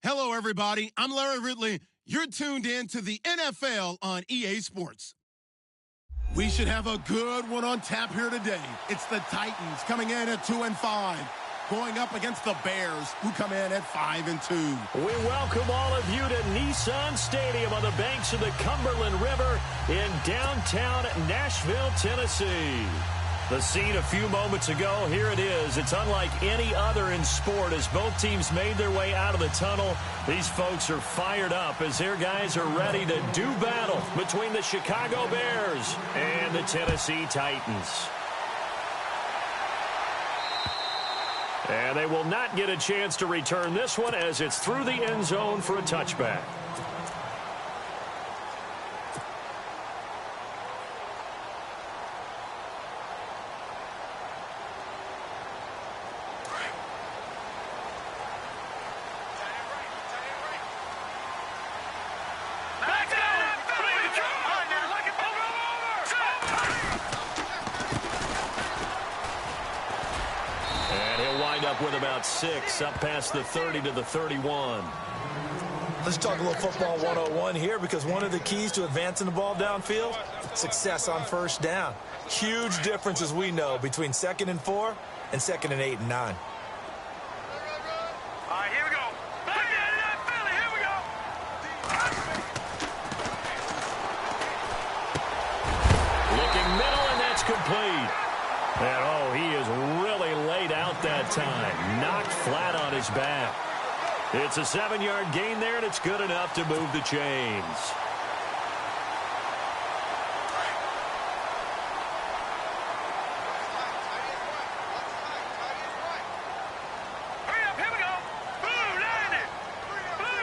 Hello, everybody. I'm Larry Ridley. You're tuned in to the NFL on EA Sports. We should have a good one on tap here today. It's the Titans coming in at 2-5, going up against the Bears, who come in at 5-2. We welcome all of you to Nissan Stadium on the banks of the Cumberland River in downtown Nashville, Tennessee. The scene a few moments ago, here it is. It's unlike any other in sport as both teams made their way out of the tunnel. These folks are fired up as their guys are ready to do battle between the Chicago Bears and the Tennessee Titans. And they will not get a chance to return this one as it's through the end zone for a touchback. With about 6 up past the 30 to the 31. Let's talk a little football 101 here, because one of the keys to advancing the ball downfield, success on first down. Huge difference, as we know, between 2nd and 4 and 2nd and 8 and 9. All right, here we go. Philly, here we go. Looking middle, and that's complete. And, oh, he is really laid out that time. Knocked flat on his back. It's a 7-yard gain there, and it's good enough to move the chains. Hurry up, here we go. Blue 90. Blue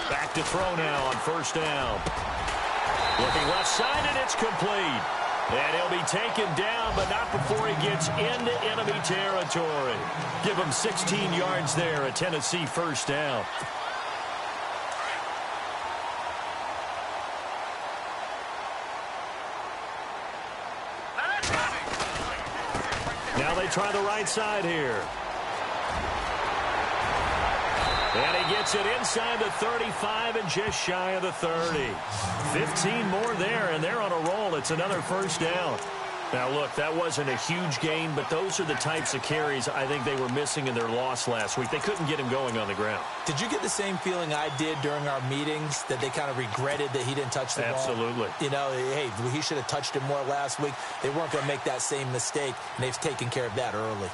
90. Back to throw now on first down. Looking left side, and it's complete. And he'll be taken down, but not before he gets into enemy territory. Give him 16 yards there, a Tennessee first down. Now they try the right side here. And he gets it inside the 35 and just shy of the 30. 15 more there, and they're on a roll. It's another first down. Now, look, that wasn't a huge gain, but those are the types of carries I think they were missing in their loss last week. They couldn't get him going on the ground. Did you get the same feeling I did during our meetings, that they kind of regretted that he didn't touch the ball? Absolutely. You know, hey, he should have touched it more last week. They weren't going to make that same mistake, and they've taken care of that early.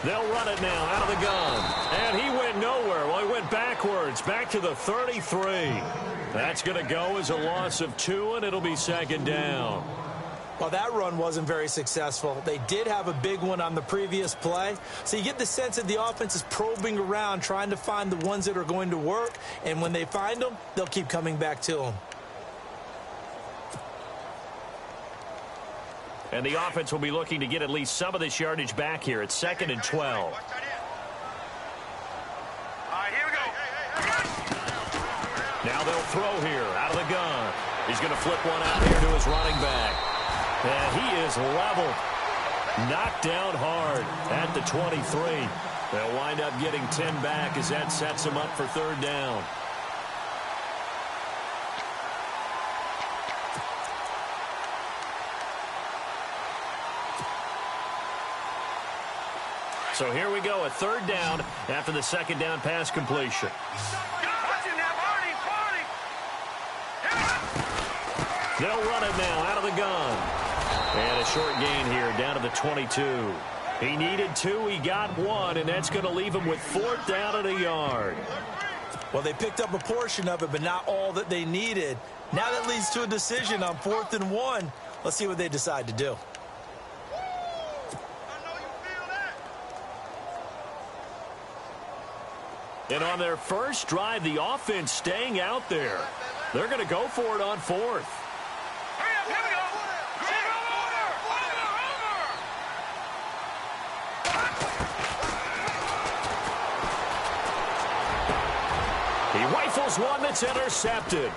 They'll run it now out of the gun. And he went nowhere. Well, he went backwards, back to the 33. That's going to go as a loss of 2, and it'll be 2nd down. Well, that run wasn't very successful. They did have a big one on the previous play. So you get the sense that the offense is probing around, trying to find the ones that are going to work. And when they find them, they'll keep coming back to them. And the offense will be looking to get at least some of this yardage back here. It's 2nd and 12. All right, here we go. Now they'll throw here out of the gun. He's going to flip one out here to his running back. And he is leveled. Knocked down hard at the 23. They'll wind up getting 10 back as that sets him up for 3rd down. So here we go, a 3rd down after the 2nd down pass completion. They'll run it now out of the gun. And a short gain here down to the 22. He needed 2, he got 1, and that's going to leave him with 4th down and a yard. Well, they picked up a portion of it, but not all that they needed. Now that leads to a decision on 4th and 1. Let's see what they decide to do. And on their first drive, the offense staying out there. They're going to go for it on 4th. Hurry up, here we go. He rifles one that's intercepted.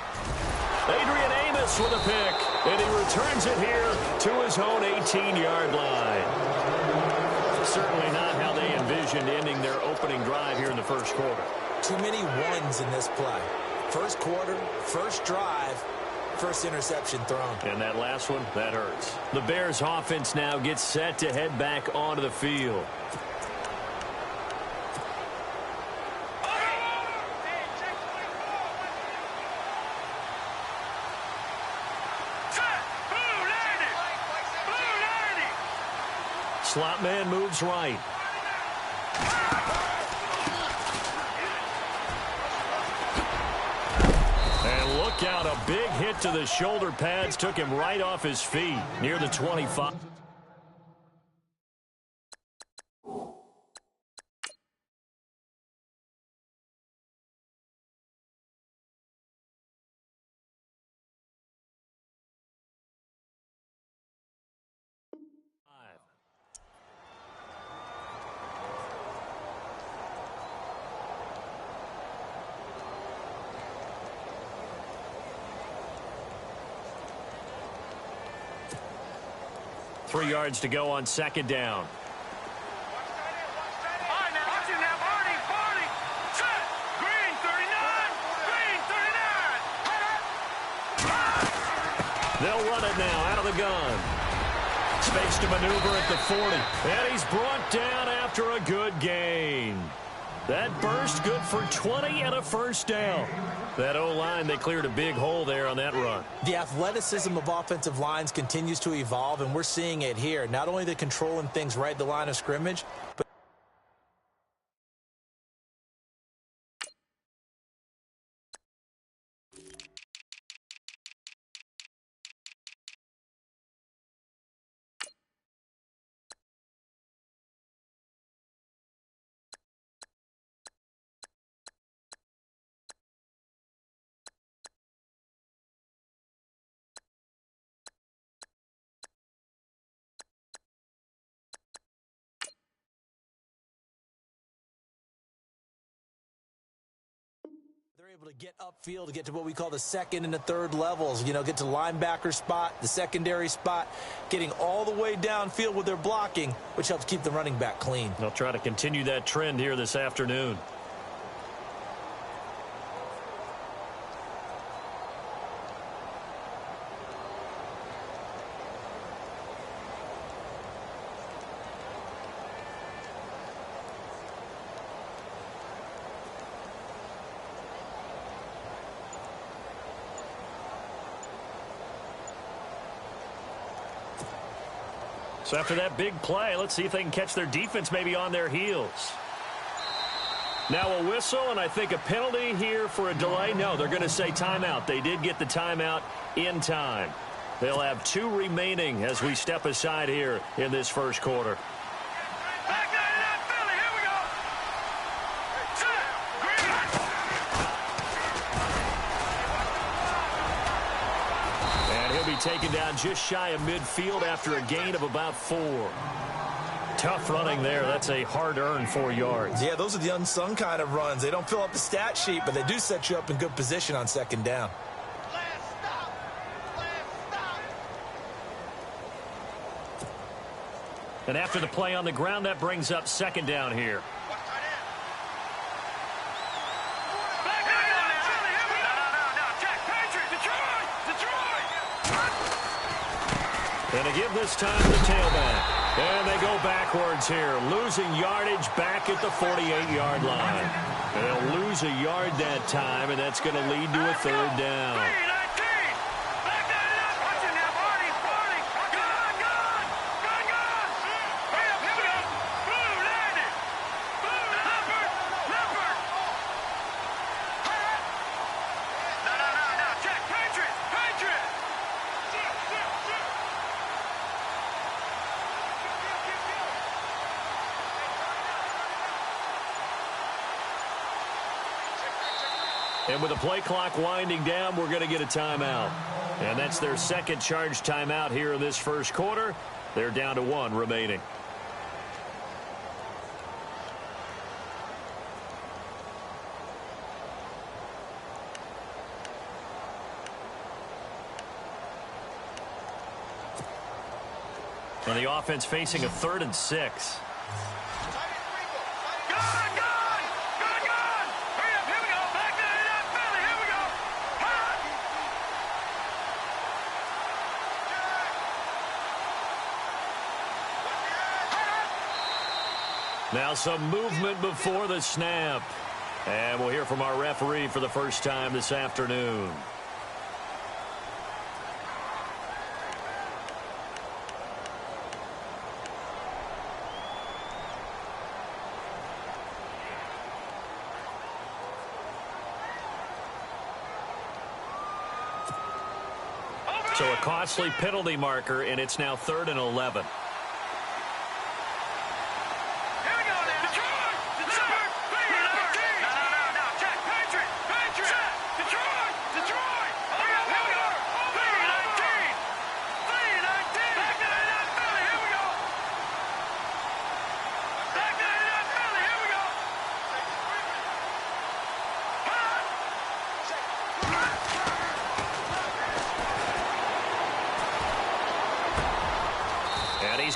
Adrian Amos Davis with a pick, and he returns it here to his own 18-yard line. Certainly not how they envisioned ending their opening drive here in the first quarter. Too many ones in this play. First quarter, first drive, first interception thrown. And that last one, that hurts. The Bears offense now gets set to head back onto the field. Slot man moves right. And look out, a big hit to the shoulder pads took him right off his feet near the 25. Three yards to go on second down. They'll run it now out of the gun. Space to maneuver at the 40. And he's brought down after a good gain. That burst good for 20 and a first down. That O-line, they cleared a big hole there on that run. The athleticism of offensive lines continues to evolve, and we're seeing it here. Not only the controlling things right at the line of scrimmage, but they're able to get upfield to get to what we call the second and the third levels. You know, get to the linebacker spot, the secondary spot, getting all the way downfield with their blocking, which helps keep the running back clean. They'll try to continue that trend here this afternoon. So after that big play, let's see if they can catch their defense maybe on their heels. Now a whistle, and I think a penalty here for a delay. No, they're going to say timeout. They did get the timeout in time. They'll have two remaining as we step aside here in this first quarter. Taken down just shy of midfield after a gain of about 4. Tough running there. That's a hard-earned 4 yards. Yeah, those are the unsung kind of runs. They don't fill up the stat sheet, but they do set you up in good position on second down. And after the play on the ground, that brings up second down here. And to give this time to the tailback. And they go backwards here, losing yardage back at the 48-yard line. They'll lose a yard that time, and that's going to lead to a third down. And with the play clock winding down, we're going to get a timeout. And that's their second charge timeout here in this first quarter. They're down to 1 remaining. And the offense facing a 3rd and 6. Now some movement before the snap. And we'll hear from our referee for the first time this afternoon. So a costly penalty marker, and it's now 3rd and 11.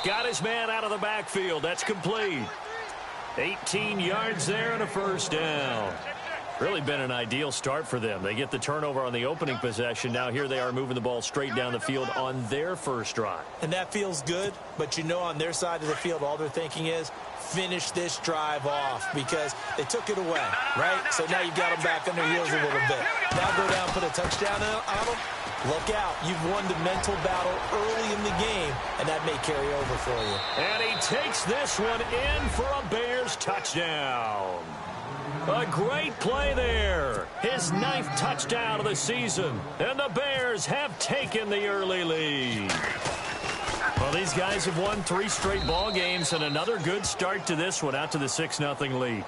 Got his man out of the backfield. That's complete. 18 yards there and a first down. Really been an ideal start for them. They get the turnover on the opening possession. Now here they are moving the ball straight down the field on their first drive. And that feels good, but you know on their side of the field all they're thinking is finish this drive off because they took it away, right? So now you've got them back on their heels a little bit. Now go down, put a touchdown on them. Look out. You've won the mental battle early in the game, and that may carry over for you. And he takes this one in for a Bears touchdown. A great play there. His 9th touchdown of the season. And the Bears have taken the early lead. Well, these guys have won 3 straight ball games, and another good start to this one out to the 6-0 lead.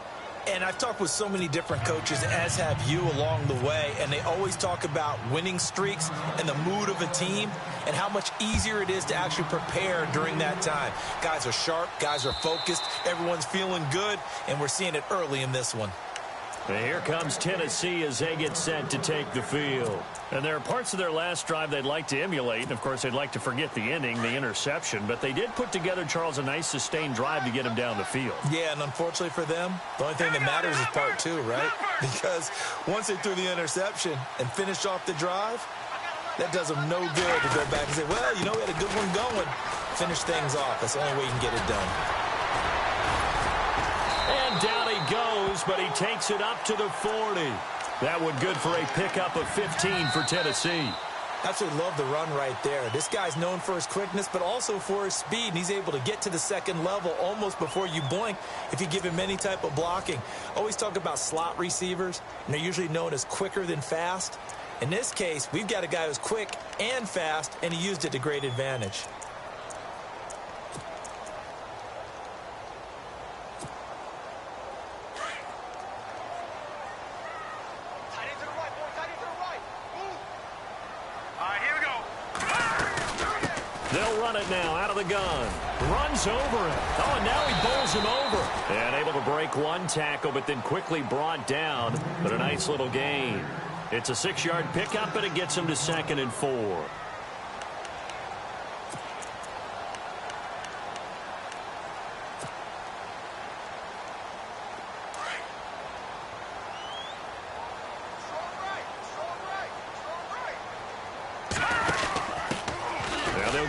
And I've talked with so many different coaches, as have you along the way, and they always talk about winning streaks and the mood of a team and how much easier it is to actually prepare during that time. Guys are sharp, guys are focused, everyone's feeling good, and we're seeing it early in this one. And here comes Tennessee as they get set to take the field. And there are parts of their last drive they'd like to emulate. And, of course, they'd like to forget the ending, the interception. But they did put together, Charles, a nice sustained drive to get him down the field. Yeah, and unfortunately for them, the only thing that matters is part 2, right? Because once they threw the interception and finished off the drive, that does them no good to go back and say, well, you know, we had a good one going. Finish things off. That's the only way you can get it done. And down he goes, but he takes it up to the 40. That one good for a pickup of 15 for Tennessee. Absolutely love the run right there. This guy's known for his quickness, but also for his speed. And he's able to get to the second level almost before you blink if you give him any type of blocking. Always talk about slot receivers, and they're usually known as quicker than fast. In this case, we've got a guy who's quick and fast, and he used it to great advantage. They'll run it now out of the gun. Runs over it. Oh, and now he bowls him over. And able to break one tackle, but then quickly brought down. But a nice little gain. It's a 6-yard pickup, and it gets him to 2nd and 4.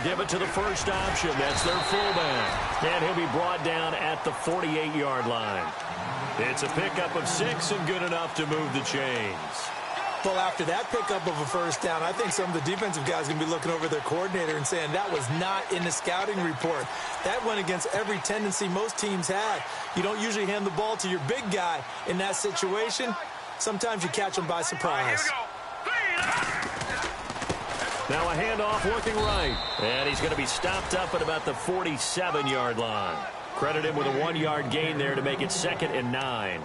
Give it to the first option. That's their fullback. And he'll be brought down at the 48-yard line. It's a pickup of 6 and good enough to move the chains. Well, after that pickup of a first down, I think some of the defensive guys are going to be looking over their coordinator and saying that was not in the scouting report. That went against every tendency most teams have. You don't usually hand the ball to your big guy in that situation. Sometimes you catch them by surprise. Now a handoff looking right. And he's going to be stopped up at about the 47-yard line. Credit him with a 1-yard gain there to make it 2nd and 9.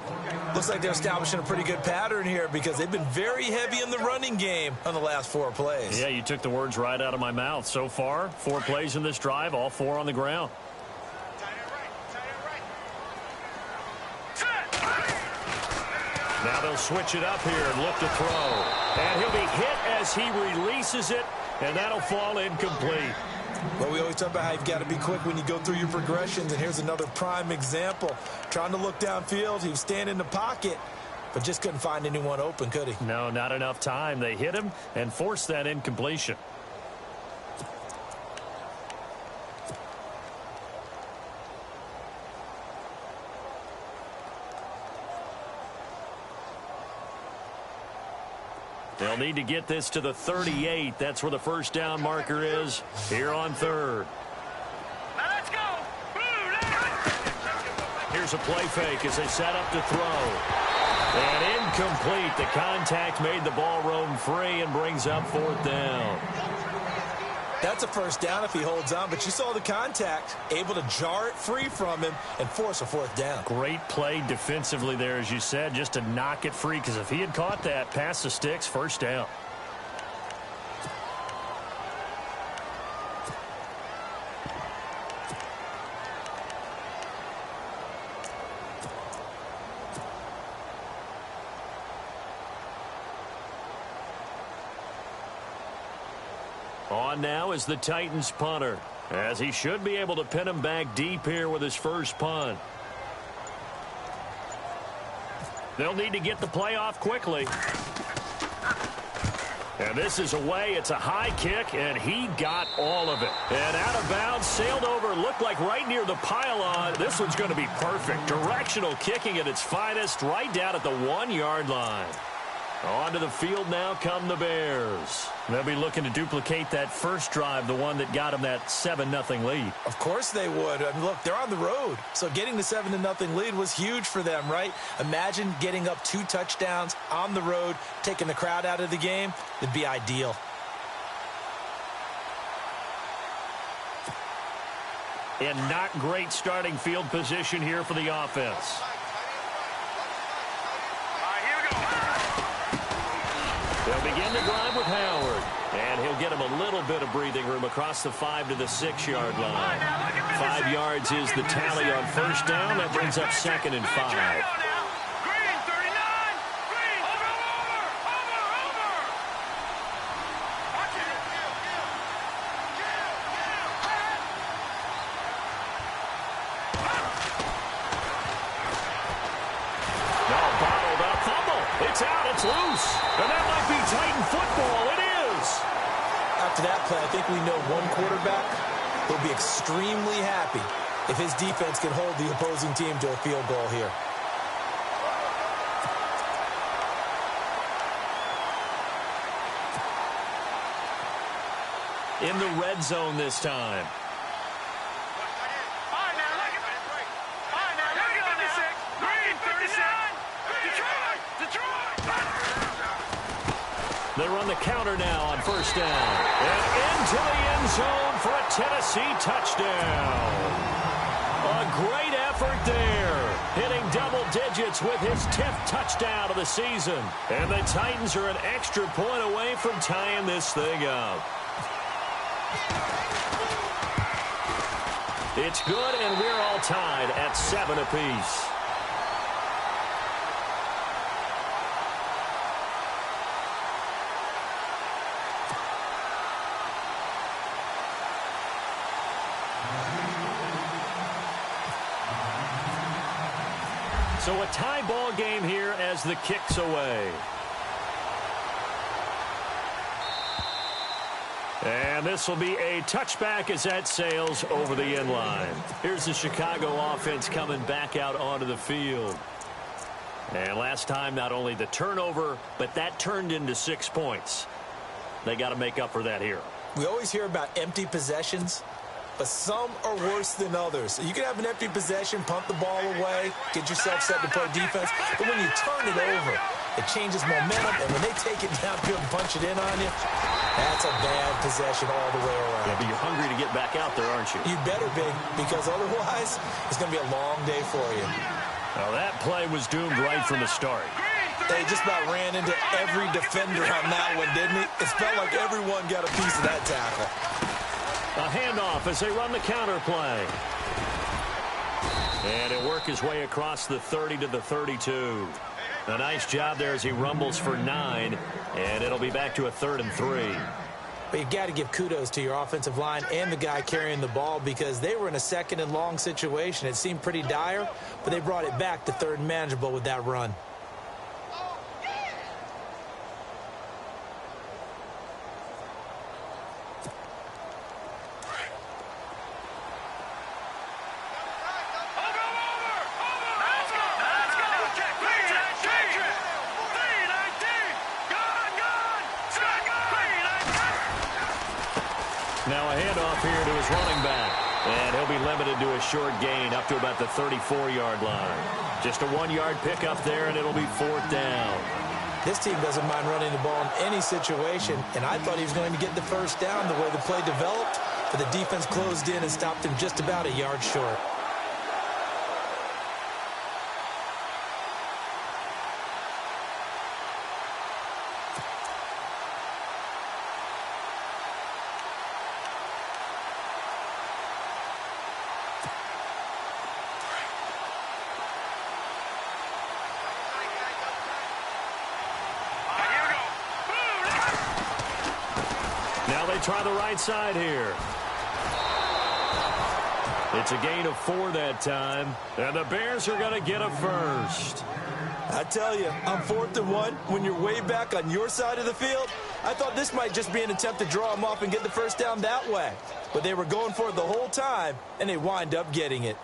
Looks like they're establishing a pretty good pattern here because they've been very heavy in the running game on the last 4 plays. Yeah, you took the words right out of my mouth. So far, 4 plays in this drive, all 4 on the ground. Now they'll switch it up here and look to throw. And he'll be hit as he releases it, and that'll fall incomplete. Well, we always talk about how you've got to be quick when you go through your progressions, and here's another prime example. Trying to look downfield, he was standing in the pocket, but just couldn't find anyone open, could he? No, not enough time. They hit him and forced that incompletion. They'll need to get this to the 38. That's where the first down marker is here on third. Now let's go. Here's a play fake as they set up to throw. And incomplete. The contact made the ball roam free and brings up fourth down. That's a first down if he holds on, but you saw the contact, able to jar it free from him and force a fourth down. Great play defensively there, as you said, just to knock it free, because if he had caught that, past the sticks, first down. On now is the Titans punter, as he should be able to pin him back deep here with his first punt. They'll need to get the play off quickly. And this is away. It's a high kick, and he got all of it. And out of bounds, sailed over, looked like right near the pylon. This one's going to be perfect. Directional kicking at its finest, right down at the 1-yard line. Onto the field now come the Bears. They'll be looking to duplicate that first drive, the one that got them that 7-0 lead. Of course they would. I mean, look, they're on the road. So getting the 7-0 lead was huge for them, right? Imagine getting up 2 touchdowns on the road, taking the crowd out of the game. It'd be ideal. And not great starting field position here for the offense. They'll begin to drive with Howard, and he'll get him a little bit of breathing room across the 5 to the 6-yard line. 5 yards is the tally on first down. That brings up 2nd and 5. It's out, it's loose, and that might be Titan football. It is. After that play, I think we know one quarterback will be extremely happy if his defense can hold the opposing team to a field goal here. In the red zone this time. They run the counter now on first down. And into the end zone for a Tennessee touchdown. A great effort there. Hitting double digits with his 10th touchdown of the season. And the Titans are an extra point away from tying this thing up. It's good, and we're all tied at 7 apiece. So a tie ball game here as the kick's away. And this will be a touchback as that sails over the end line. Here's the Chicago offense coming back out onto the field. And last time, not only the turnover, but that turned into 6 points. They got to make up for that here. We always hear about empty possessions, but some are worse than others. You can have an empty possession, pump the ball away, get yourself set to play defense, but when you turn it over, it changes momentum, and when they take it downfield and punch it in on you, that's a bad possession all the way around. Yeah, but you're hungry to get back out there, aren't you? You better be, because otherwise, it's going to be a long day for you. Now, that play was doomed right from the start. They just about ran into every defender on that one, didn't he? It felt like everyone got a piece of that tackle. A handoff as they run the counter play. And he'll work his way across the 30 to the 32. A nice job there as he rumbles for 9, and it'll be back to a 3rd and 3. But you've got to give kudos to your offensive line and the guy carrying the ball because they were in a second and long situation. It seemed pretty dire, but they brought it back to third and manageable with that run. Now a handoff here to his running back. And he'll be limited to a short gain up to about the 34-yard line. Just a 1-yard pickup there, and it'll be 4th down. This team doesn't mind running the ball in any situation, and I thought he was going to get the first down the way the play developed, but the defense closed in and stopped him just about a yard short. Now they try the right side here. It's a gain of 4 that time, and the Bears are going to get a first. I tell you, on 4th and 1, when you're way back on your side of the field, I thought this might just be an attempt to draw them off and get the first down that way. But they were going for it the whole time, and they wind up getting it.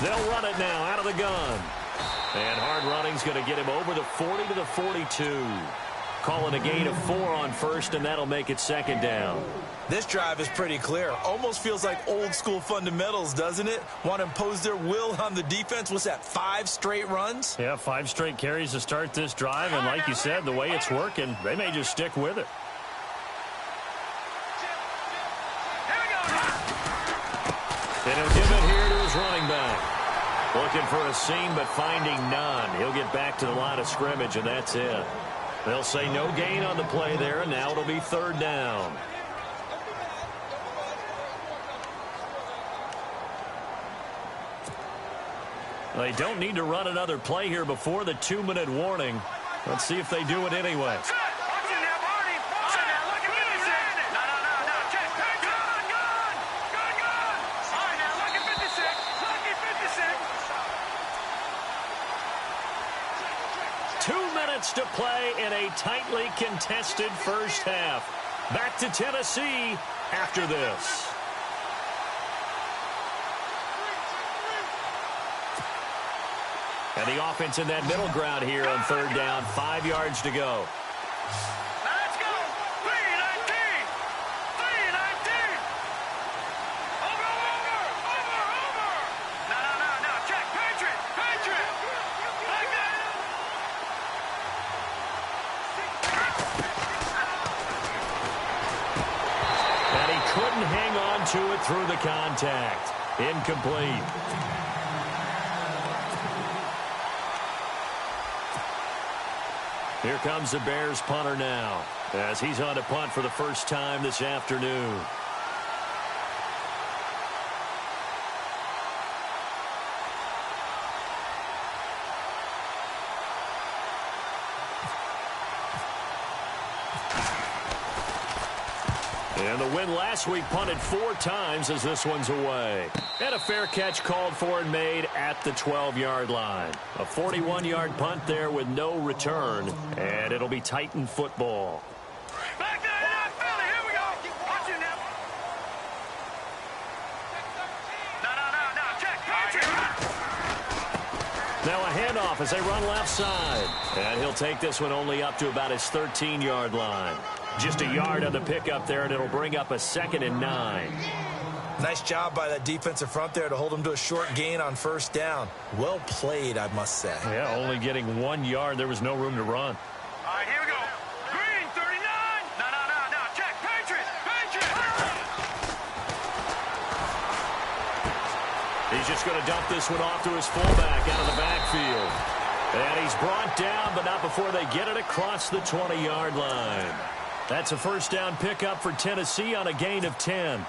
They'll run it now out of the gun. And hard running's going to get him over the 40 to the 42. Calling a gain of 4 on first, and that'll make it 2nd down. This drive is pretty clear. Almost feels like old school fundamentals, doesn't it? Want to impose their will on the defense. What's that, 5 straight runs? Yeah, 5 straight carries to start this drive. And like you said, the way it's working, they may just stick with it. And he'll give it here to his running back. Looking for a seam, but finding none. He'll get back to the line of scrimmage, and that's it. They'll say no gain on the play there, and now it'll be 3rd down. They don't need to run another play here before the 2-minute warning. Let's see if they do it anyway. To play in a tightly contested first half. Back to Tennessee after this. And the offense in that middle ground here on 3rd down. 5 yards to go. Let's go. 3-19. 3-19. Over. No. Check. Patriot. Like that. And he couldn't hang on to it through the contact. Incomplete. Here comes the Bears punter now, as he's on to punt for the first time this afternoon. And the win last week punted 4 times as this one's away. And a fair catch called for and made at the 12-yard line. A 41-yard punt there with no return. And it'll be Titan football. Back to the NFL. Here we go. Watch it now. No. Check. Patriot. Now a handoff as they run left side. And he'll take this one only up to about his 13-yard line. Just a yard on the pickup there, and it'll bring up a 2nd and 9. Nice job by that defensive front there to hold him to a short gain on 1st down. Well played, I must say. Yeah, only getting 1 yard. There was no room to run. All right, here we go. Green, 39. No. Check. Patriot. He's just going to dump this one off to his fullback out of the backfield. And he's brought down, but not before they get it across the 20-yard line. That's a first down pickup for Tennessee on a gain of 10.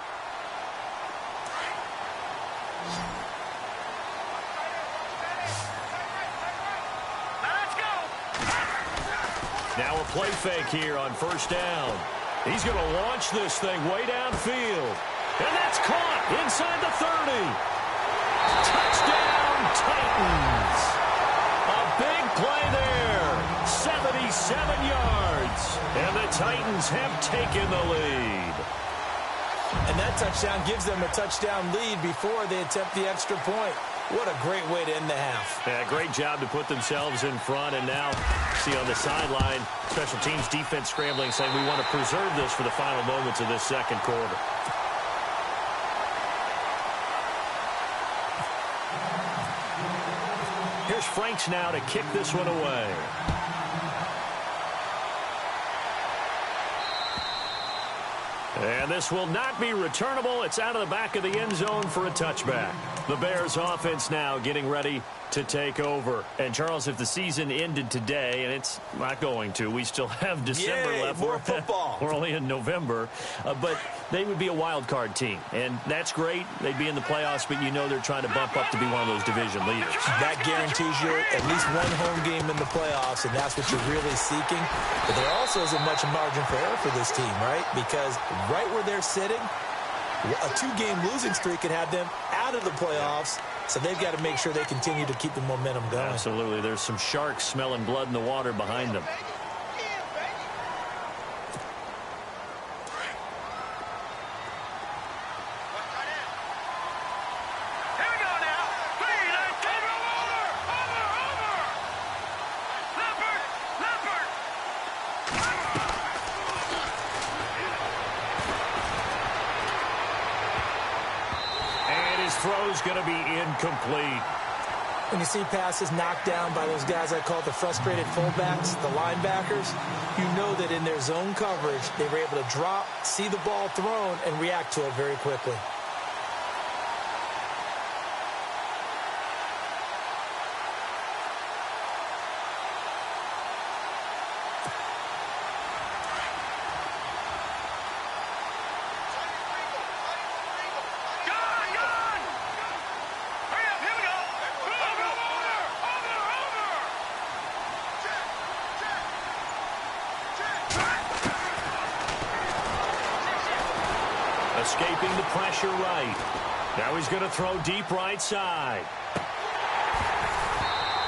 Now a play fake here on first down. He's going to launch this thing way downfield. And that's caught inside the 30. Touchdown, Titans. A big play there. 77 yards. And the Titans have taken the lead. And that touchdown gives them a touchdown lead before they attempt the extra point. What a great way to end the half. Yeah, great job to put themselves in front. And now, see on the sideline, special teams defense scrambling, saying we want to preserve this for the final moments of this second quarter. Here's Franks now to kick this one away. And this will not be returnable. It's out of the back of the end zone for a touchback. The Bears offense now getting ready to take over. And, Charles, if the season ended today, and it's not going to, we still have December left. More football. We're only in November. But they would be a wild card team. And that's great. They'd be in the playoffs, but you know they're trying to bump up to be one of those division leaders. That guarantees you at least one home game in the playoffs, and that's what you're really seeking. But there also isn't much margin for error for this team, right? Because right where they're sitting, a two-game losing streak could have them out of the playoffs, so they've got to make sure they continue to keep the momentum going. Absolutely. There's some sharks smelling blood in the water behind them. Throw's going to be incomplete. When you see passes knocked down by those guys I call the frustrated fullbacks, the linebackers, you know that in their zone coverage, they were able to drop, see the ball thrown, and react to it very quickly. Escaping the pressure right. Now he's going to throw deep right side.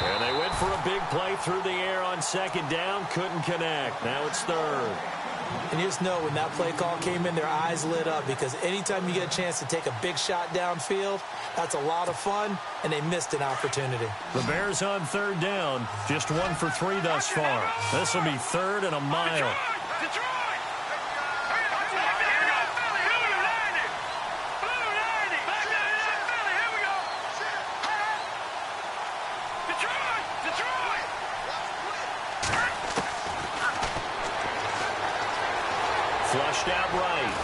And they went for a big play through the air on second down. Couldn't connect. Now it's third. And you just know when that play call came in, their eyes lit up, because anytime you get a chance to take a big shot downfield, that's a lot of fun, and they missed an opportunity. The Bears on third down. Just 1 for 3 thus far. This will be third and a mile. Flushed out right.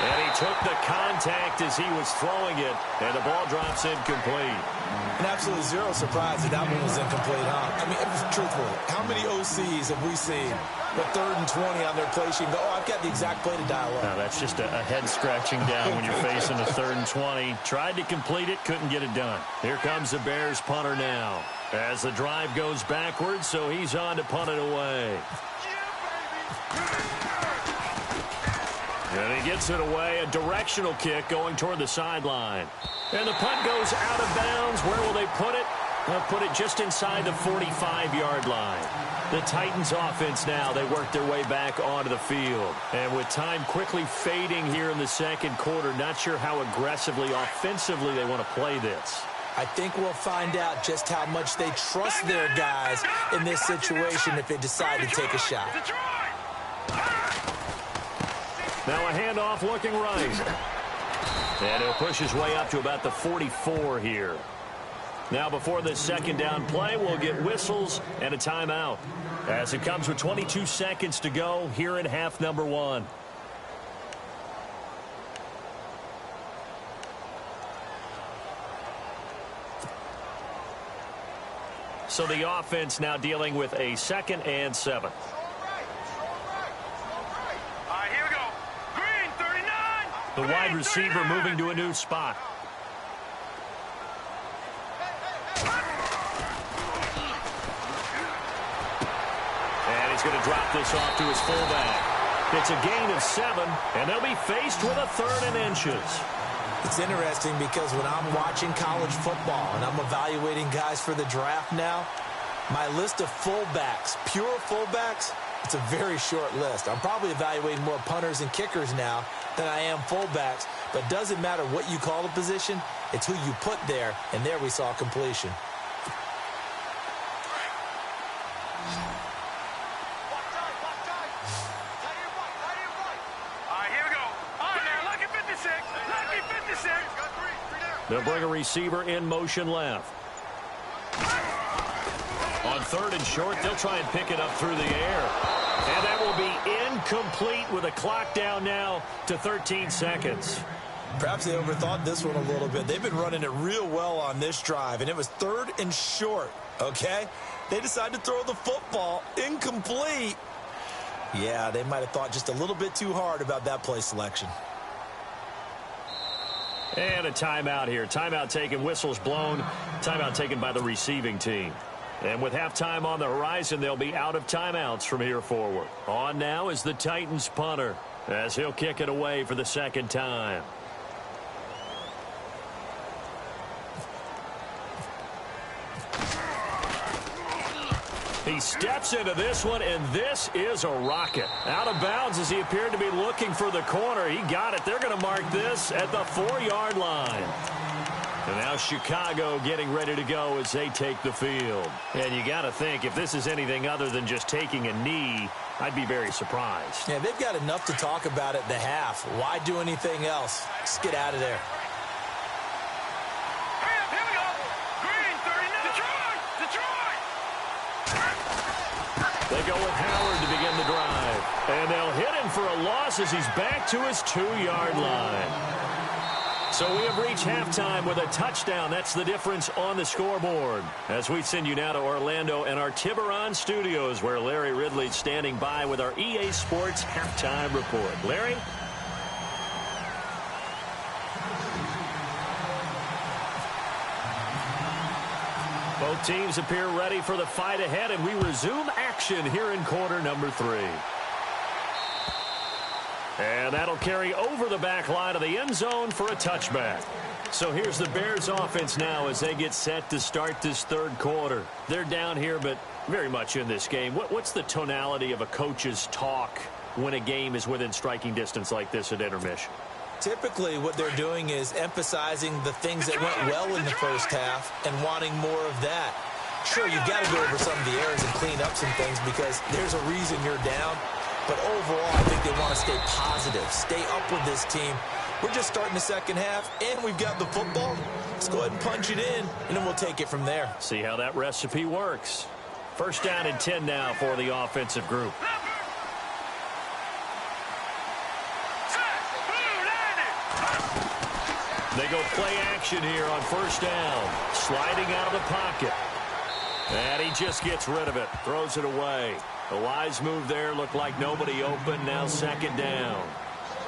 And he took the contact as he was throwing it, and the ball drops incomplete. And absolutely zero surprise that that one was incomplete, huh? I mean, truthfully, how many OCs have we seen with 3rd and 20 on their play sheet and go, oh, I've got the exact play to dial up? No, that's just a head-scratching down when you're facing a 3rd and 20. Tried to complete it, couldn't get it done. Here comes the Bears punter now. As the drive goes backwards, so he's on to punt it away. And he gets it away, a directional kick going toward the sideline. And the punt goes out of bounds. Where will they put it? They'll put it just inside the 45-yard line. The Titans offense now, they work their way back onto the field. And with time quickly fading here in the second quarter, not sure how aggressively, offensively they want to play this. I think we'll find out just how much they trust their guys in this situation if they decide to take a shot. Now a handoff looking right. And he'll push his way up to about the 44 here. Now before this second down play, we'll get whistles and a timeout, as it comes with 22 seconds to go here in half number 1. So the offense now dealing with a 2nd and 7. Here we go. Green, 39. The wide receiver moving to a new spot. And he's going to drop this off to his fullback. It's a gain of 7, and they'll be faced with a 3rd and inches. It's interesting because when I'm watching college football and I'm evaluating guys for the draft now, my list of fullbacks, pure fullbacks, it's a very short list. I'm probably evaluating more punters and kickers now than I am fullbacks, but it doesn't matter what you call the position, it's who you put there, and there we saw completion. They'll bring a receiver in motion left. On 3rd and short, they'll try and pick it up through the air. And that will be incomplete with a clock down now to 13 seconds. Perhaps they overthought this one a little bit. They've been running it real well on this drive, and it was 3rd and short, okay? They decided to throw the football incomplete. Yeah, they might have thought just a little bit too hard about that play selection. And a timeout here. Timeout taken, whistles blown. Timeout taken by the receiving team. And with halftime on the horizon, they'll be out of timeouts from here forward. On now is the Titans punter, as he'll kick it away for the 2nd time. He steps into this one, and this is a rocket. Out of bounds as he appeared to be looking for the corner. He got it. They're going to mark this at the 4-yard line. And now Chicago getting ready to go as they take the field. And you got to think, if this is anything other than just taking a knee, I'd be very surprised. Yeah, they've got enough to talk about at the half. Why do anything else? Just get out of there. Here we go. Green, 39. Detroit. They go with Howard to begin the drive. And they'll hit him for a loss as he's back to his 2-yard line. So we have reached halftime with a touchdown. That's the difference on the scoreboard. As we send you now to Orlando and our Tiburon studios, where Larry Ridley's standing by with our EA Sports halftime report. Larry? Both teams appear ready for the fight ahead, and we resume action here in quarter number 3. And that'll carry over the back line of the end zone for a touchback. So here's the Bears offense now as they get set to start this 3rd quarter. They're down here, but very much in this game. What's the tonality of a coach's talk when a game is within striking distance like this at intermission? Typically, what they're doing is emphasizing the things that went well in the first half and wanting more of that. Sure, you've got to go over some of the errors and clean up some things because there's a reason you're down. But overall, I think they want to stay positive, stay up with this team. We're just starting the 2nd half, and we've got the football. Let's go ahead and punch it in, and then we'll take it from there. See how that recipe works. 1st down and 10 now for the offensive group. They go play action here on 1st down. Sliding out of the pocket. And he just gets rid of it. Throws it away. The wise move there. Looked like nobody open. Now 2nd down.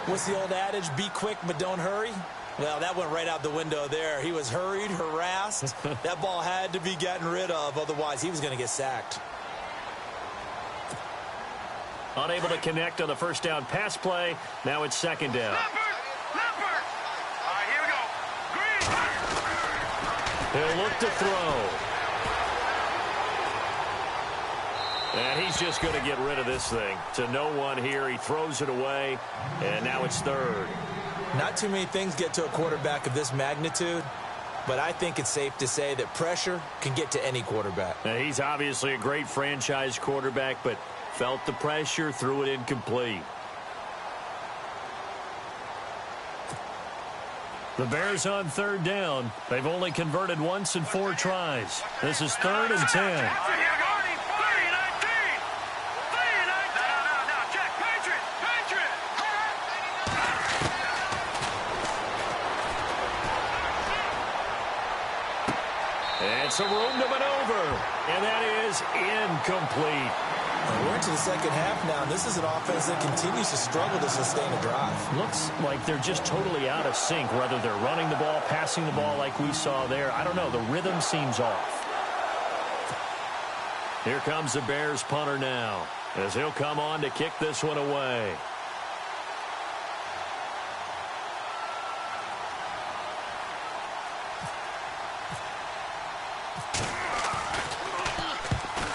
What's the old adage? Be quick, but don't hurry. Well, that went right out the window there. He was hurried, harassed. That ball had to be gotten rid of. Otherwise, he was going to get sacked. Unable to connect on the 1st down pass play. Now it's 2nd down. Here we go. Green. He'll look to throw. And he's just going to get rid of this thing. To no one here. He throws it away. And now it's 3rd. Not too many things get to a quarterback of this magnitude, but I think it's safe to say that pressure can get to any quarterback. Now, he's obviously a great franchise quarterback, but felt the pressure, threw it incomplete. The Bears on 3rd down. They've only converted once in 4 tries. This is 3rd and 10. And some room to maneuver. And that is incomplete. We're into the second half now, and this is an offense that continues to struggle to sustain a drive. Looks like they're just totally out of sync, whether they're running the ball, passing the ball like we saw there. I don't know. The rhythm seems off. Here comes the Bears punter now, as he'll come on to kick this one away.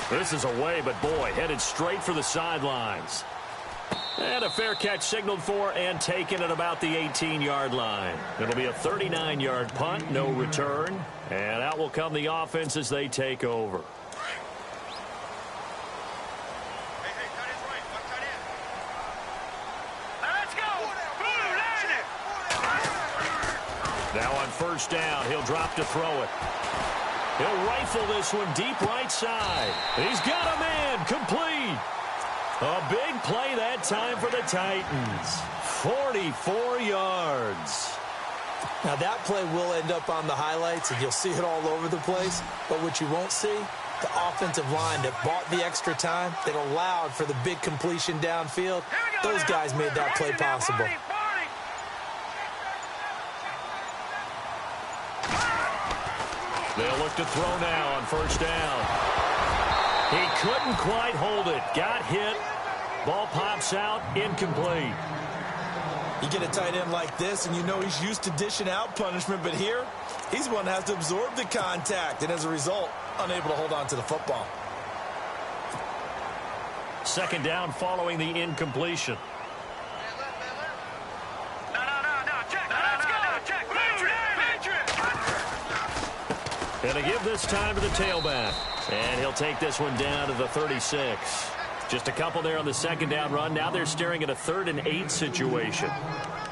This is away, but boy, headed straight for the sidelines. And a fair catch signaled for and taken at about the 18-yard line. It'll be a 39-yard punt, no return. And out will come the offense as they take over. Now on first down, he'll drop to throw it. He'll rifle this one deep right side. He's got a man, complete. A big play that time for the Titans. 44 yards. Now that play will end up on the highlights, and you'll see it all over the place. But what you won't see, the offensive line that bought the extra time, that allowed for the big completion downfield, those guys made that play possible. They'll look to throw now on first down. He couldn't quite hold it. Got hit. Ball pops out. Incomplete. You get a tight end like this, and you know he's used to dishing out punishment, but here, he's one that has to absorb the contact, and as a result, unable to hold on to the football. Second down following the incompletion. And to give this time to the tailback. And he'll take this one down to the 36. Just a couple there on the second down run. Now they're staring at a 3rd and 8 situation.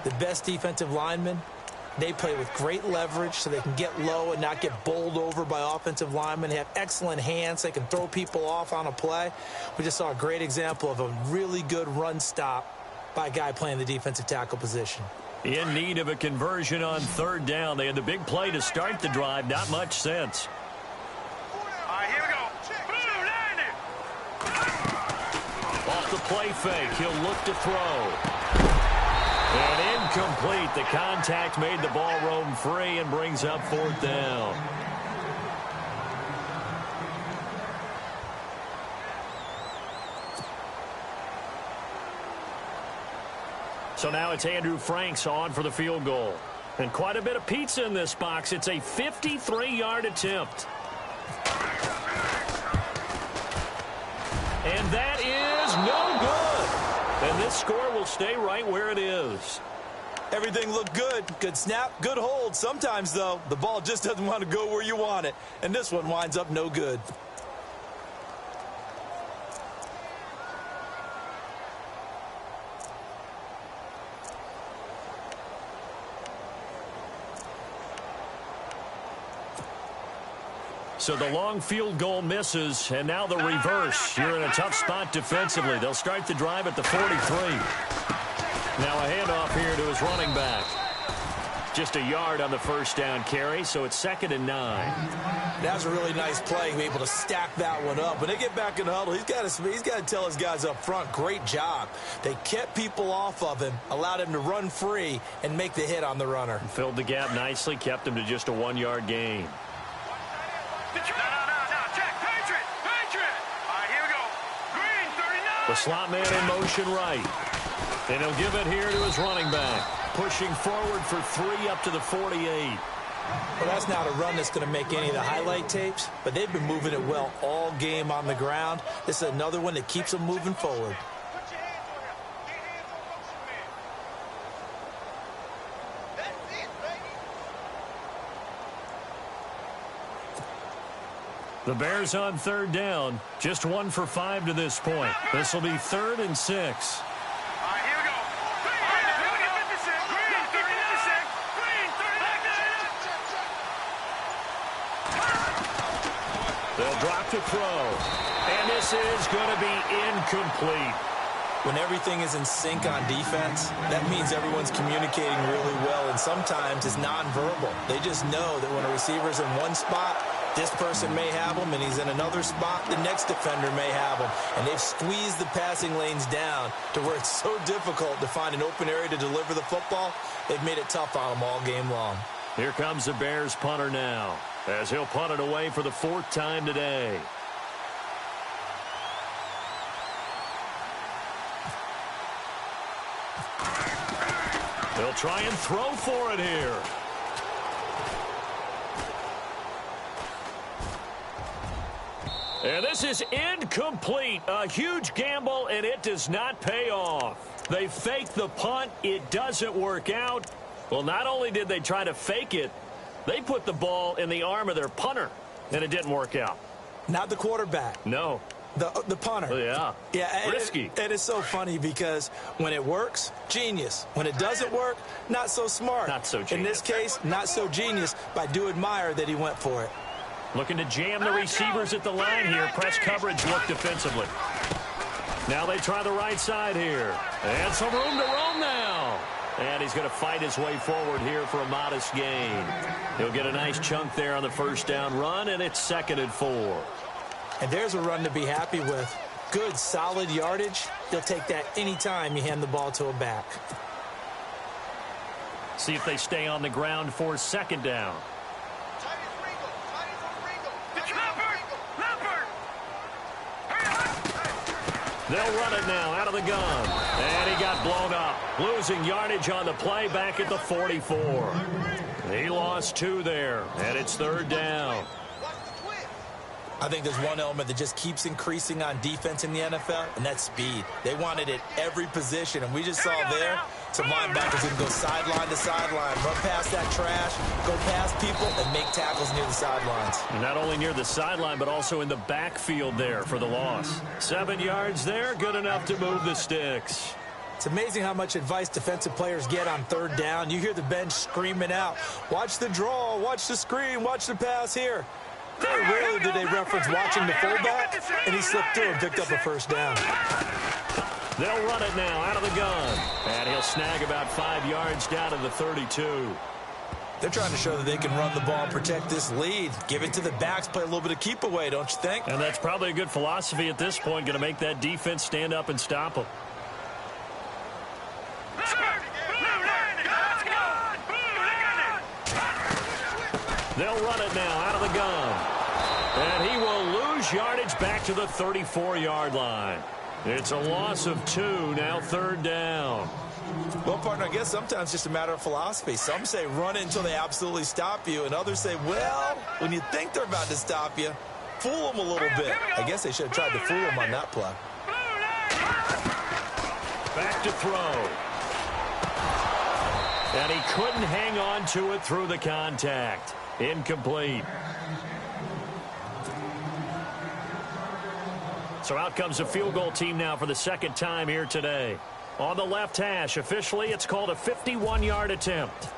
The best defensive linemen, they play with great leverage so they can get low and not get bowled over by offensive linemen. They have excellent hands. They can throw people off on a play. We just saw a great example of a really good run stop by a guy playing the defensive tackle position. In need of a conversion on 3rd down. They had the big play to start the drive. Not much sense. All right, here we go. Off the play fake. He'll look to throw. And incomplete. The contact made the ball roam free and brings up 4th down. So now it's Andrew Franks on for the field goal. And quite a bit of pizza in this box. It's a 53-yard attempt. And that is no good. And this score will stay right where it is. Everything looked good. Good snap, good hold. Sometimes, though, the ball just doesn't want to go where you want it. And this one winds up no good. So the long field goal misses, and now the reverse. You're in a tough spot defensively. They'll start the drive at the 43. Now a handoff here to his running back. Just a yard on the first down carry, so it's 2nd and 9. That was a really nice play, able to stack that one up. When they get back in the huddle, he's got to tell his guys up front, great job. They kept people off of him, allowed him to run free, and make the hit on the runner. Filled the gap nicely, kept him to just a 1-yard gain. The slot man in motion right. And he'll give it here to his running back. Pushing forward for 3 up to the 48. Well, that's not a run that's going to make any of the highlight tapes, but they've been moving it well all game on the ground. This is another one that keeps them moving forward. The Bears on 3rd down. Just 1 for 5 to this point. This will be 3rd and 6. All right, here we go. Green, 36. Green, 36. They'll drop to throw. And this is going to be incomplete. When everything is in sync on defense, that means everyone's communicating really well, and sometimes it's nonverbal. They just know that when a receiver's in one spot, This person may have him, and he's in another spot. The next defender may have him. And they've squeezed the passing lanes down to where it's so difficult to find an open area to deliver the football. They've made it tough on them all game long. Here comes the Bears punter now, as he'll punt it away for the 4th time today. They'll try and throw for it here. And this is incomplete. A huge gamble, and it does not pay off. They fake the punt. It doesn't work out. Well, not only did they try to fake it, they put the ball in the arm of their punter, and it didn't work out. Not the quarterback. No. The punter. Oh, yeah. Risky. And it's so funny because when it works, genius. When it doesn't work, not so smart. Not so genius. In this case, not so genius, but I do admire that he went for it. Looking to jam the receivers at the line here. Press coverage look defensively. Now they try the right side here. And some room to roam now. And he's going to fight his way forward here for a modest gain. He'll get a nice chunk there on the first down run, and it's 2nd and 4. And there's a run to be happy with. Good, solid yardage. You'll take that anytime you hand the ball to a back. See if they stay on the ground for 2nd down. They'll run it now out of the gun. And he got blown up. Losing yardage on the play back at the 44. He lost 2 there, and it's 3rd down. I think there's one element that just keeps increasing on defense in the NFL, and that's speed. They want it at every position, and we just saw there some linebackers can go sideline to sideline, run past that trash, go past people, and make tackles near the sidelines. Not only near the sideline, but also in the backfield there for the loss. 7 yards there, good enough to move the sticks. It's amazing how much advice defensive players get on 3rd down. You hear the bench screaming out, watch the draw, watch the screen, watch the pass here. Very rarely do they reference watching the fullback, and he slipped through and picked up a 1st down. They'll run it now out of the gun, and he'll snag about 5 yards down to the 32. They're trying to show that they can run the ball and protect this lead. Give it to the backs, play a little bit of keep away, don't you think? And that's probably a good philosophy at this point, going to make that defense stand up and stop them. They'll run it now out of the gun. And he will lose yardage back to the 34-yard line. It's a loss of 2, now 3rd down. Well, partner, I guess sometimes it's just a matter of philosophy. Some say run it until they absolutely stop you, and others say, well, when you think they're about to stop you, fool them a little bit. I guess they should have tried to fool them on that play. Back to throw. And he couldn't hang on to it through the contact. Incomplete. So out comes a field goal team now for the 2nd time here today. On the left hash, officially, it's called a 51-yard attempt.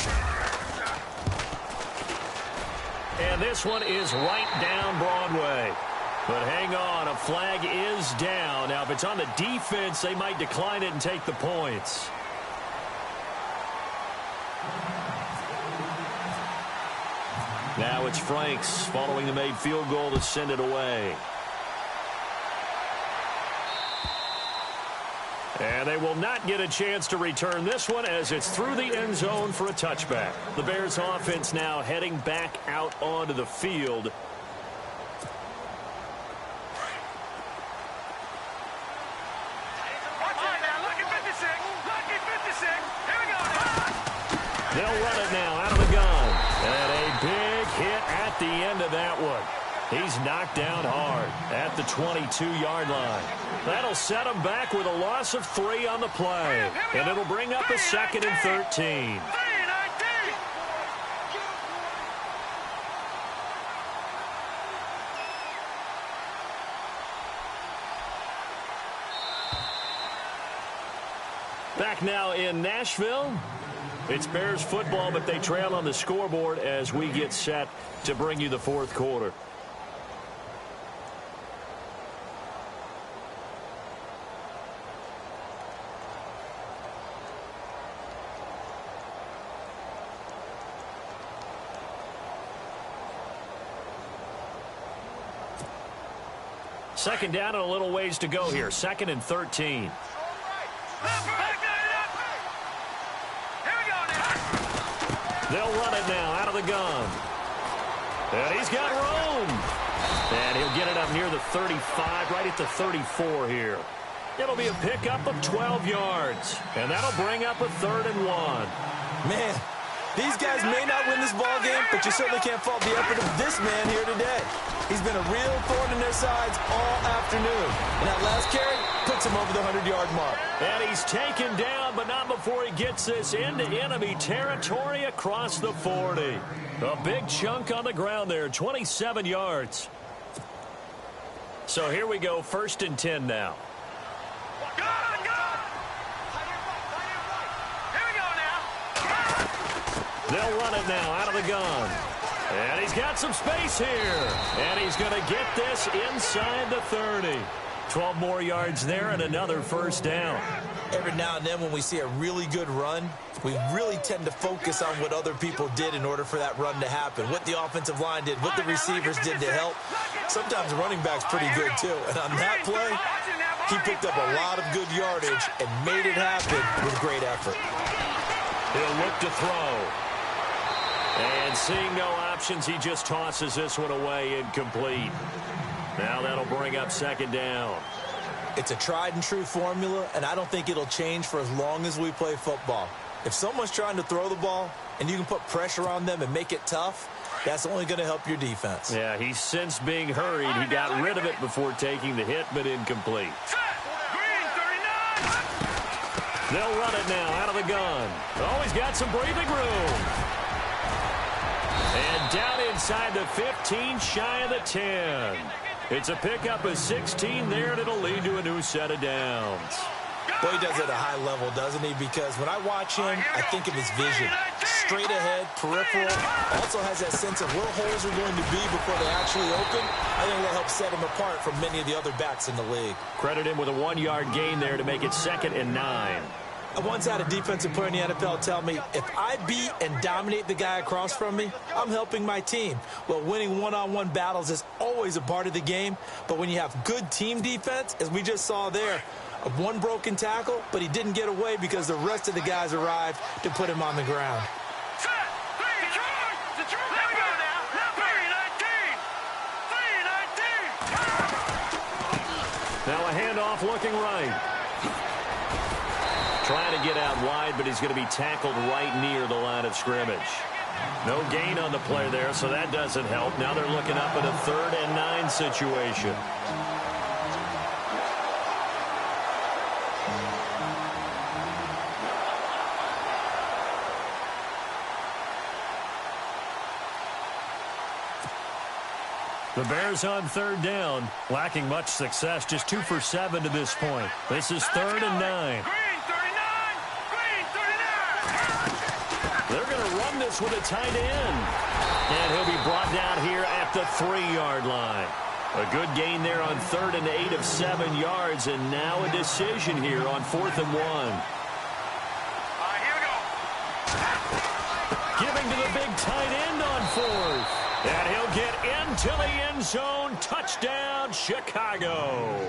And this one is right down Broadway. But hang on, a flag is down. Now, if it's on the defense, they might decline it and take the points. Now it's Franks following the made field goal to send it away. And they will not get a chance to return this one as it's through the end zone for a touchback. The Bears offense now heading back out onto the field. They'll run it now out of the gun. And a big hit at the end of that one. He's knocked down hard at the 22-yard line. That'll set him back with a loss of 3 on the play. And it'll bring up a 2nd and 13. Back now in Nashville. It's Bears football, but they trail on the scoreboard as we get set to bring you the 4th quarter. Second down and a little ways to go here. 2nd and 13. They'll run it now out of the gun. And he's got room. And he'll get it up near the 35, right at the 34 here. It'll be a pickup of 12 yards. And that'll bring up a 3rd and 1. Man, these guys may not win this ball game, but you certainly can't fault the effort of this man here today. He's been a real thorn in their sides all afternoon. And that last carry puts him over the 100-yard mark. And he's taken down, but not before he gets this into enemy territory across the 40. A big chunk on the ground there, 27 yards. So here we go, 1st and 10 now. They'll run it now out of the gun. And he's got some space here. And he's going to get this inside the 30. 12 more yards there and another 1st down. Every now and then when we see a really good run, we really tend to focus on what other people did in order for that run to happen. What the offensive line did, what the receivers did to help. Sometimes the running back's pretty good too. And on that play, he picked up a lot of good yardage and made it happen with great effort. He'll look to throw. And seeing no options, he just tosses this one away incomplete. Now that'll bring up 2nd down. It's a tried-and-true formula, and I don't think it'll change for as long as we play football. If someone's trying to throw the ball and you can put pressure on them and make it tough, that's only going to help your defense. Yeah, he's since being hurried. He got rid of it before taking the hit, but incomplete. They'll run it now out of the gun. Oh, he's got some breathing room. And down inside the 15, shy of the 10. It's a pickup of 16 there, and it'll lead to a new set of downs. Boy, he does it at a high level, doesn't he? Because when I watch him, I think of his vision. Straight ahead, peripheral. Also has that sense of where holes are going to be before they actually open. I think that helps set him apart from many of the other backs in the league. Credit him with a 1-yard gain there to make it 2nd and 9. I once had a defensive player in the NFL tell me, if I beat and dominate the guy across from me, I'm helping my team. Well, winning one-on-one battles is always a part of the game, but when you have good team defense, as we just saw there, one broken tackle, but he didn't get away because the rest of the guys arrived to put him on the ground. Now a handoff looking right. Trying to get out wide, but he's going to be tackled right near the line of scrimmage. No gain on the play there, so that doesn't help. Now they're looking up at a 3rd and 9 situation. The Bears on 3rd down, lacking much success, just 2 for 7 to this point. This is 3rd and 9. They're going to run this with a tight end. And he'll be brought down here at the 3-yard line. A good gain there on 3rd and 8 of 7 yards, and now a decision here on 4th and 1. Here we go. Giving to the big tight end on 4th. And he'll get into the end zone. Touchdown, Chicago.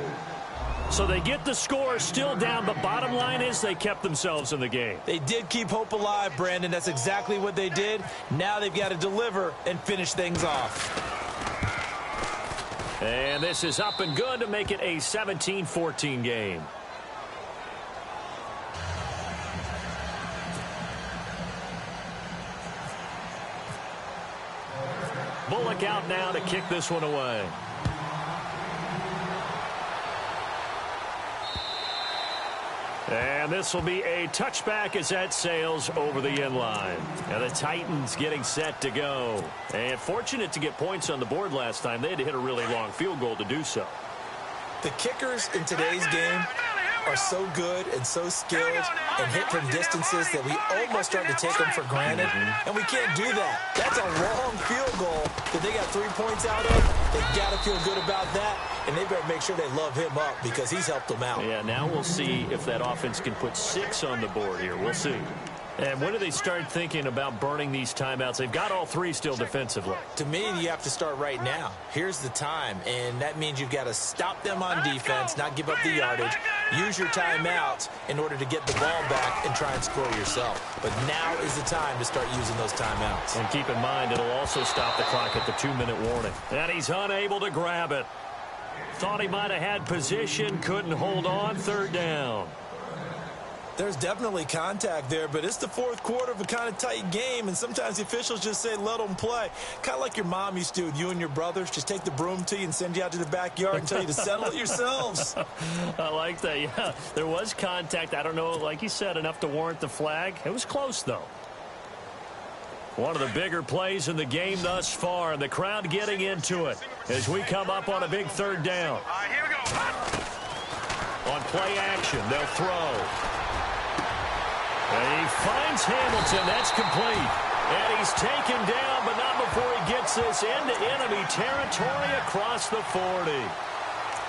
So they get the score, still down, but bottom line is they kept themselves in the game. They did keep hope alive, Brandon. That's exactly what they did. Now they've got to deliver and finish things off. And this is up and good to make it a 17-14 game. Bullock out now to kick this one away. And this will be a touchback as that sails over the end line. And the Titans getting set to go. And fortunate to get points on the board last time. They had to hit a really long field goal to do so. The kickers in today's game are so good and so skilled and hit from distances that we almost start to take them for granted. And we can't do that. That's a long field goal that they got 3 points out of. They've got to feel good about that. And they better make sure they love him up because he's helped them out. Yeah, now we'll see if that offense can put 6 on the board here. We'll see. And when do they start thinking about burning these timeouts? They've got all three still defensively. To me, you have to start right now. Here's the time, and that means you've got to stop them on defense, not give up the yardage, use your timeouts in order to get the ball back and try and score yourself. But now is the time to start using those timeouts. And keep in mind, it'll also stop the clock at the 2-minute warning. And he's unable to grab it. Thought he might have had position, couldn't hold on, third down. There's definitely contact there, but it's the fourth quarter of a kind of tight game, and sometimes the officials just say, let them play. Kind of like your mom used to with you and your brothers. Just take the broom to you and send you out to the backyard and tell you to settle it yourselves. I like that, yeah. There was contact. I don't know, like you said, enough to warrant the flag. It was close, though. One of the bigger plays in the game thus far, and the crowd getting into it as we come up on a big third down. All right, here we go. On play action, they'll throw. And he finds Hamilton. That's complete. And he's taken down, but not before he gets this into enemy territory across the 40.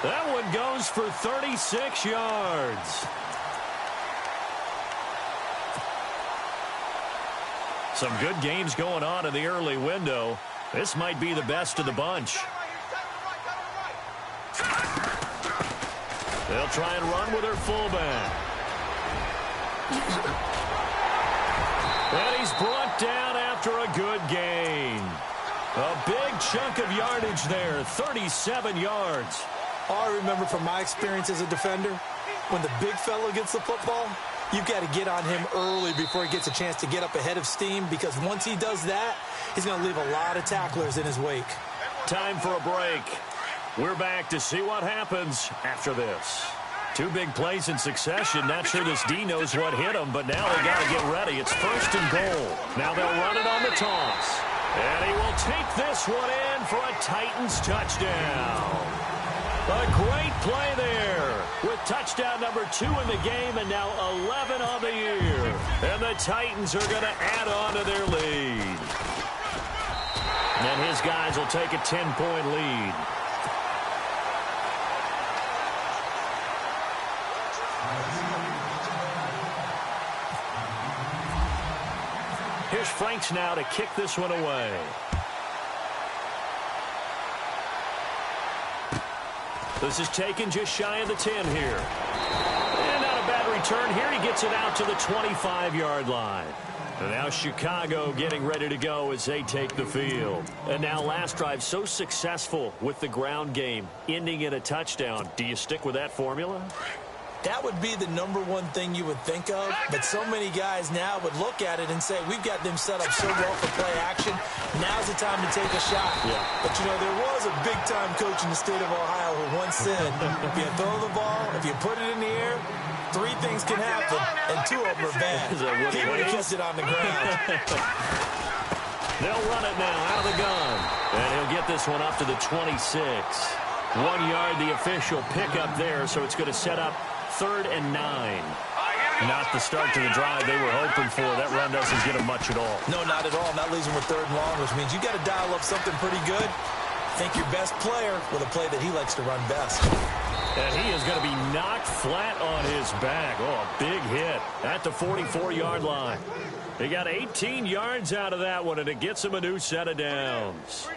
That one goes for 36 yards. Some good games going on in the early window. This might be the best of the bunch. They'll try and run with their fullback. And he's brought down after a good gain. A big chunk of yardage there, 37 yards. All I remember from my experience as a defender, when the big fella gets the football, you've got to get on him early before he gets a chance to get up ahead of steam, because once he does that, he's going to leave a lot of tacklers in his wake. Time for a break. We're back to see what happens after this. Two big plays in succession. Not sure this D knows what hit him, but now they got to get ready. It's first and goal. Now they'll run it on the toss. And he will take this one in for a Titans touchdown. A great play there with touchdown number 2 in the game and now 11 on the year. And the Titans are going to add on to their lead. And his guys will take a 10-point lead. Here's Franks now to kick this one away. This is taken just shy of the 10 here. And not a bad return here. He gets it out to the 25-yard line. And now Chicago getting ready to go as they take the field. And now last drive so successful with the ground game, ending in a touchdown. Do you stick with that formula? That would be the number one thing you would think of, but so many guys now would look at it and say, we've got them set up so well for play action. Now's the time to take a shot. Yeah. But, you know, there was a big-time coach in the state of Ohio who once said, if you throw the ball, if you put it in the air, 3 things can happen, and 2 of them are bad. He would have kissed it on the ground. They'll run it now out of the gun. And he'll get this one up to the 26. 1 yard, the official pickup there, so it's going to set up 3rd and 9. Not the start to the drive they were hoping for. That run doesn't get them much at all. No, not at all. And that leaves them with 3rd and long, which means you got to dial up something pretty good. Think your best player with a play that he likes to run best. And he is going to be knocked flat on his back. Oh, a big hit at the 44-yard line. He got 18 yards out of that one, and it gets him a new set of downs.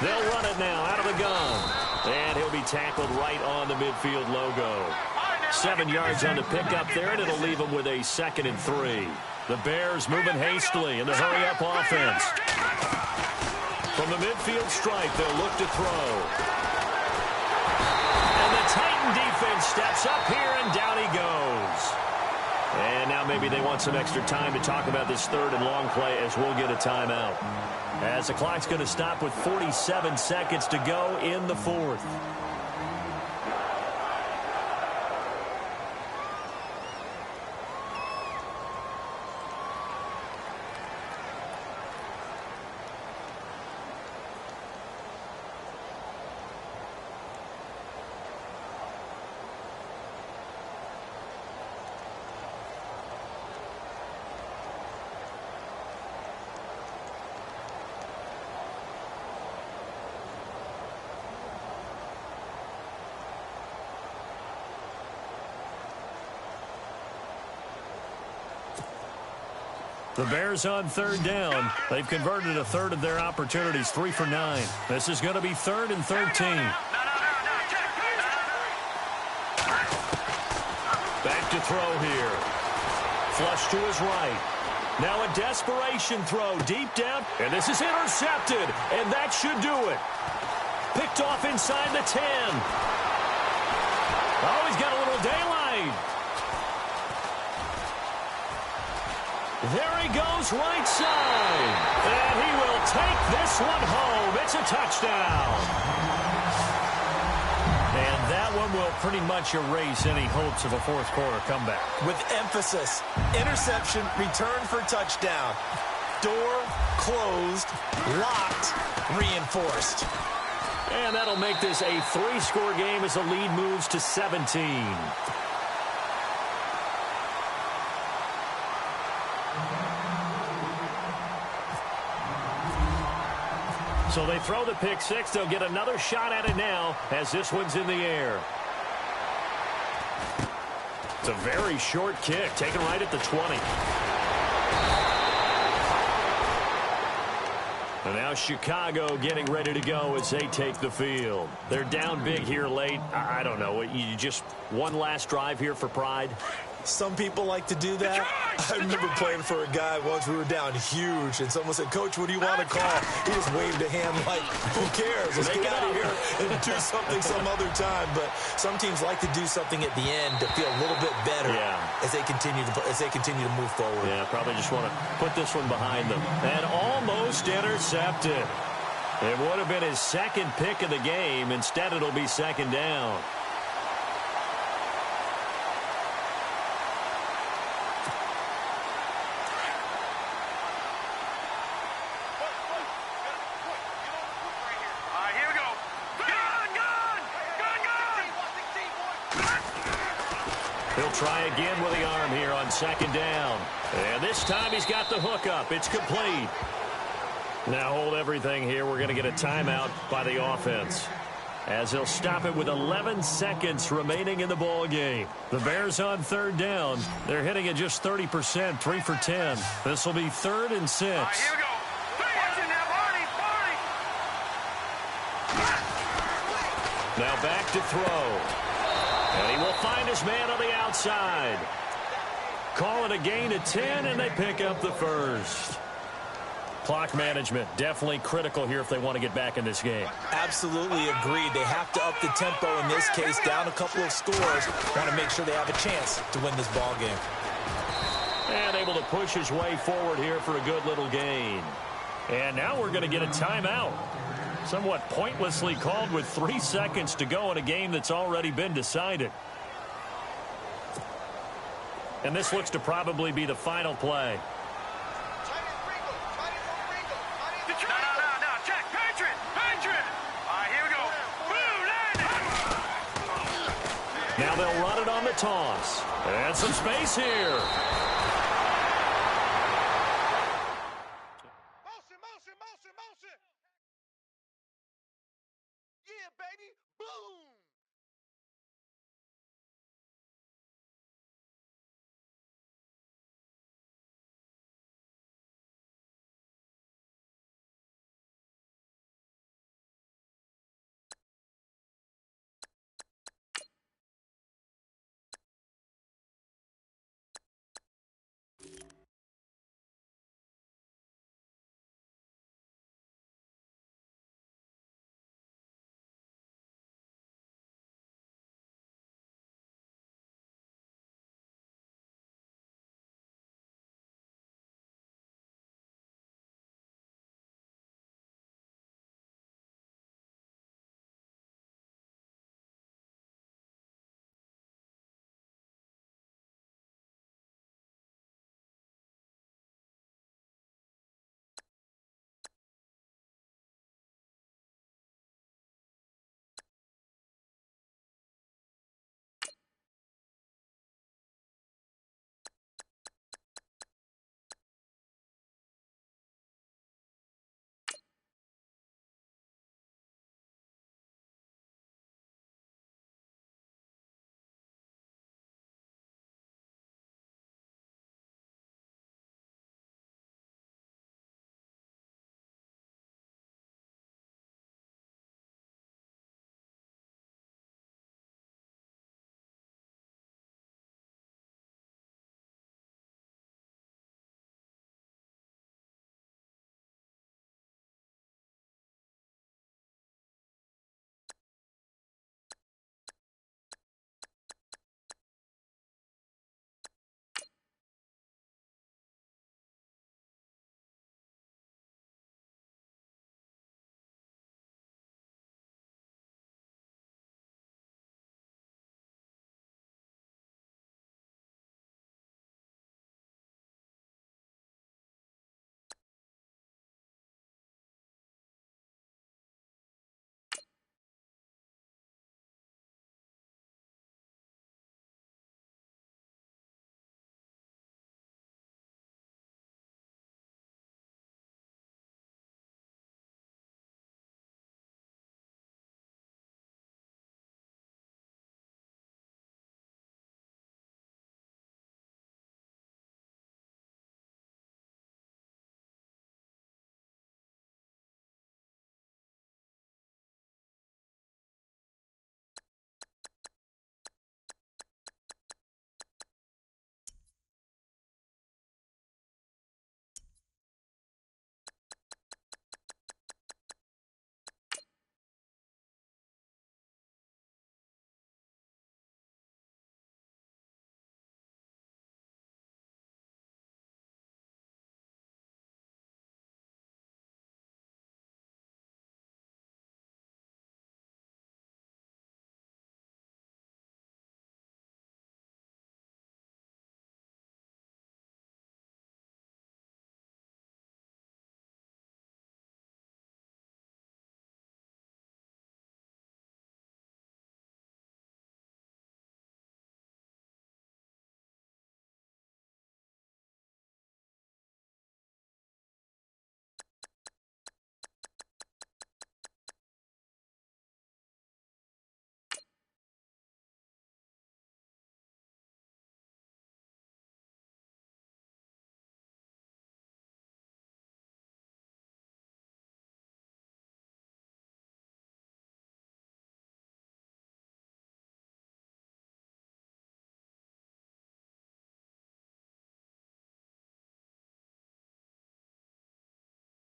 They'll run it now out of the gun. And he'll be tackled right on the midfield logo. 7 yards on the pickup there, and it'll leave him with a 2nd and 3. The Bears moving hastily in the hurry-up offense. From the midfield stripe, they'll look to throw. And the Titan defense steps up here, and down he goes. And now maybe they want some extra time to talk about this 3rd and long play as we'll get a timeout. As the clock's going to stop with 47 seconds to go in the 4th. The Bears on third down. They've converted a third of their opportunities, 3 for 9. This is going to be 3rd and 13. Back to throw here. Flush to his right. Now a desperation throw deep down, and this is intercepted, and that should do it. Picked off inside the 10. Oh, he's got a little daylight. There he goes right side. And he will take this one home. It's a touchdown. And that one will pretty much erase any hopes of a fourth quarter comeback. With emphasis, interception, return for touchdown. Door closed, locked, reinforced. And that'll make this a 3-score game as the lead moves to 17. So they throw the pick six. They'll get another shot at it now as this one's in the air. It's a very short kick, taken right at the 20. And now Chicago getting ready to go as they take the field. They're down big here late. I don't know. You just one last drive here for pride? Some people like to do that. I remember playing for a guy once. We were down huge, and someone said, "Coach, what do you want to call?" He just waved a hand like, "Who cares? Let's get out of here and do something some other time." But some teams like to do something at the end to feel a little bit better as they continue to move forward. Yeah, probably just want to put this one behind them. And almost intercepted. It would have been his second pick of the game. Instead, it'll be second down. He'll try again with the arm here on second down. And this time he's got the hook up. It's complete. Now hold everything here. We're going to get a timeout by the offense, as they'll stop it with 11 seconds remaining in the ball game. The Bears on third down. They're hitting at just 30%, 3 for 10. This will be 3rd and 6. Here we go. Watch it now, Barney. Now back to throw. And he will find his man on the outside. Call it a gain of 10, and they pick up the first. Clock management, definitely critical here if they want to get back in this game. Absolutely agreed. They have to up the tempo in this case, down a couple of scores. Want to make sure they have a chance to win this ball game. And able to push his way forward here for a good little gain. And now we're going to get a timeout. Somewhat pointlessly called with 3 seconds to go in a game that's already been decided. And this looks to probably be the final play. No, check. Patriot. All right, here we go. Boom, Now they'll run it on the toss. And some space here. Motion. Yeah, baby. Boom.